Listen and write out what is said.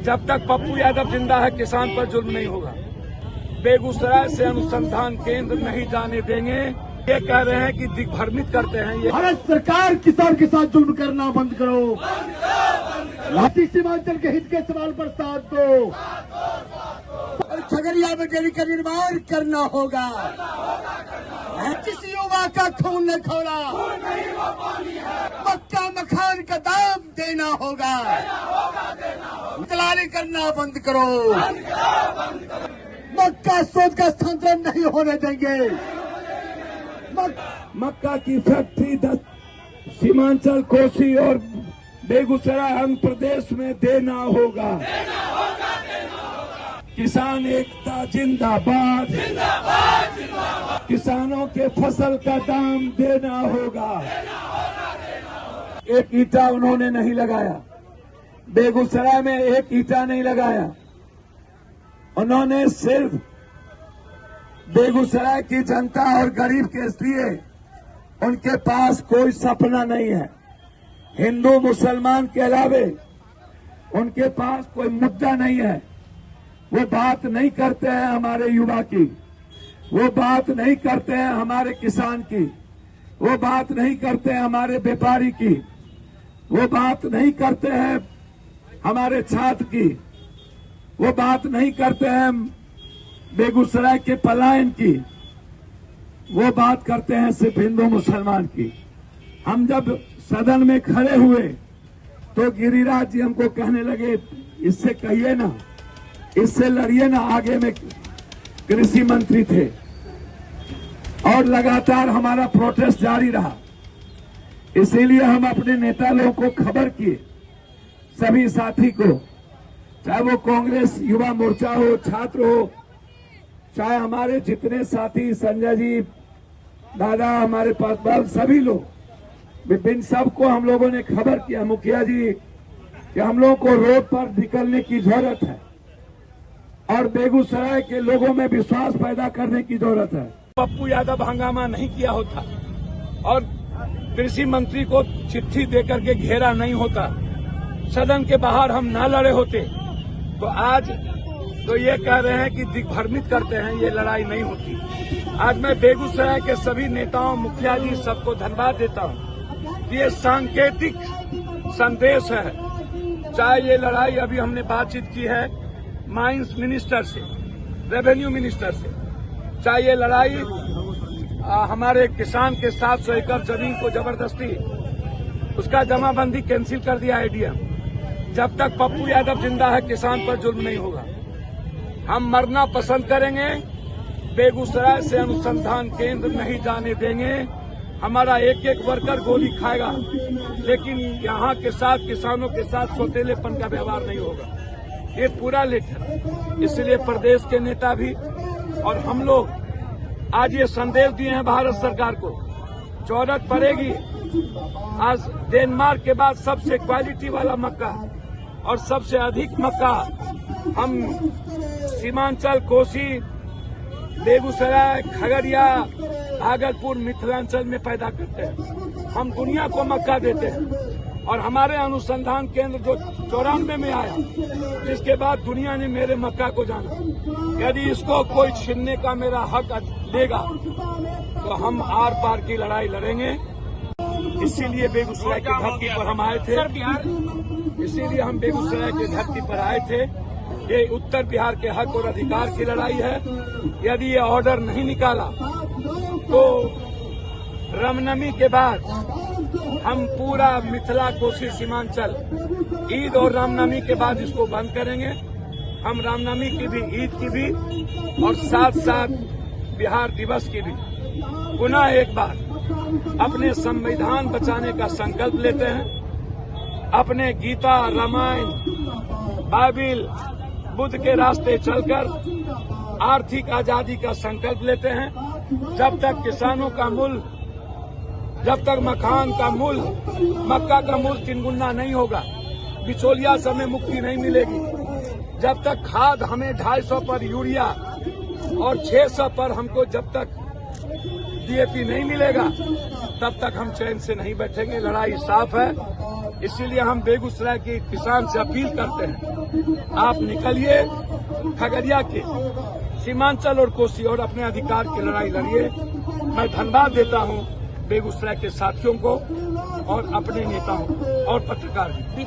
जब तक पप्पू यादव जिंदा है किसान पर जुल्म नहीं होगा। बेगूसराय से अनुसंधान केंद्र नहीं जाने देंगे। ये कह रहे हैं कि दिग्भ्रमित करते हैं। ये भारत सरकार किसान के साथ जुल्म करना बंद करो। लाठी सीमांचल के हित के सवाल पर साथ दो और खगड़िया में डेयरी का निर्माण करना होगा। किसी युवा का खून न खोला, मक्का मखान का दाम देना होगा। दलाली करना बंद करो। मक्का सोच का स्थानांतरण नहीं होने देंगे। मक्का की फैक्ट्री सीमांचल, कोसी और बेगूसराय आंध्र प्रदेश में देना होगा। किसान एकता जिंदाबाद, किसानों के फसल का दाम देना होगा। एक ईंटा उन्होंने नहीं लगाया, बेगूसराय में एक ईंटा नहीं लगाया। उन्होंने सिर्फ बेगूसराय की जनता और गरीब के लिए उनके पास कोई सपना नहीं है। हिंदू मुसलमान के अलावे उनके पास कोई मुद्दा नहीं है। वो बात नहीं करते हैं हमारे युवा की, वो बात नहीं करते हैं हमारे किसान की, वो बात नहीं करते हैं हमारे व्यापारी की, वो बात नहीं करते हैं हमारे छात्र की, वो बात नहीं करते हैं बेगूसराय के पलायन की, वो बात करते हैं सिर्फ हिंदू मुसलमान की। हम जब सदन में खड़े हुए तो गिरिराज जी हमको कहने लगे, इससे कहिए ना, इससे लड़िए ना। आगे में कृषि मंत्री थे और लगातार हमारा प्रोटेस्ट जारी रहा। इसीलिए हम अपने नेता लोगों को खबर किए, सभी साथी को, चाहे वो कांग्रेस युवा मोर्चा हो, छात्र हो, चाहे हमारे जितने साथी, संजय जी, दादा, हमारे पास सभी लोग, विपिन, सबको हम लोगों ने खबर किया, मुखिया जी, कि हम लोगों को रोड पर निकलने की जरूरत है और बेगूसराय के लोगों में विश्वास पैदा करने की जरूरत है। पप्पू यादव हंगामा नहीं किया होता और कृषि मंत्री को चिट्ठी देकर के घेरा नहीं होता, सदन के बाहर हम ना लड़े होते, तो आज तो ये कह रहे हैं कि दिग्भ्रमित करते हैं, ये लड़ाई नहीं होती। आज मैं बेगूसराय के सभी नेताओं, मुखिया जी, सबको धन्यवाद देता हूँ। ये सांकेतिक संदेश है। चाहे ये लड़ाई, अभी हमने बातचीत की है माइंस मिनिस्टर से, रेवेन्यू मिनिस्टर से, चाहे ये लड़ाई हमारे किसान के 700 एकड़ जमीन को जबरदस्ती उसका जमाबंदी कैंसिल कर दिया एडीएम। जब तक पप्पू यादव जिंदा है किसान पर जुल्म नहीं होगा। हम मरना पसंद करेंगे, बेगूसराय से अनुसंधान केंद्र नहीं जाने देंगे। हमारा एक एक वर्कर गोली खाएगा, लेकिन यहाँ के साथ किसानों के साथ सौतेलेपन का व्यवहार नहीं होगा। ये पूरा लेटर, इसलिए प्रदेश के नेता भी और हम लोग आज ये संदेश दिए हैं भारत सरकार को, जरूरत पड़ेगी। आज डेनमार्क के बाद सबसे क्वालिटी वाला मक्का और सबसे अधिक मक्का हम सीमांचल, कोसी, बेगूसराय, खगड़िया, भागलपुर, मिथिलांचल में पैदा करते हैं। हम दुनिया को मक्का देते हैं और हमारे अनुसंधान केंद्र जो 94 में आया, जिसके बाद दुनिया ने मेरे मक्का को जाना। यदि इसको कोई छीनने का मेरा हक देगा तो हम आर पार की लड़ाई लड़ेंगे। इसीलिए बेगूसराय की धरती पर हम आए थे, इसीलिए हम बेगूसराय की धरती पर आए थे। ये उत्तर बिहार के हक और अधिकार की लड़ाई है। यदि ये ऑर्डर नहीं निकाला तो रामनवमी के बाद हम पूरा मिथिला, कोसी, सीमांचल ईद और रामनवमी के बाद इसको बंद करेंगे। हम रामनवमी की भी, ईद की भी और साथ साथ बिहार दिवस की भी पुनः एक बार अपने संविधान बचाने का संकल्प लेते हैं। अपने गीता, रामायण, बाइबिल, बुद्ध के रास्ते चलकर आर्थिक आजादी का संकल्प लेते हैं। जब तक किसानों का मूल्य, जब तक मखान का मूल्य, मक्का का मूल्य 3 गुना नहीं होगा, बिचौलिया से हमें मुक्ति नहीं मिलेगी। जब तक खाद हमें 250 पर यूरिया और 600 पर हमको जब तक डीएपी नहीं मिलेगा, तब तक हम चैन से नहीं बैठेंगे। लड़ाई साफ है, इसीलिए हम बेगूसराय के किसान से अपील करते हैं, आप निकलिए, खगड़िया के सीमांचल और कोसी और अपने अधिकार की लड़ाई लड़िए। मैं धन्यवाद देता हूं बेगूसराय के साथियों को और अपने नेताओं को और पत्रकार भी।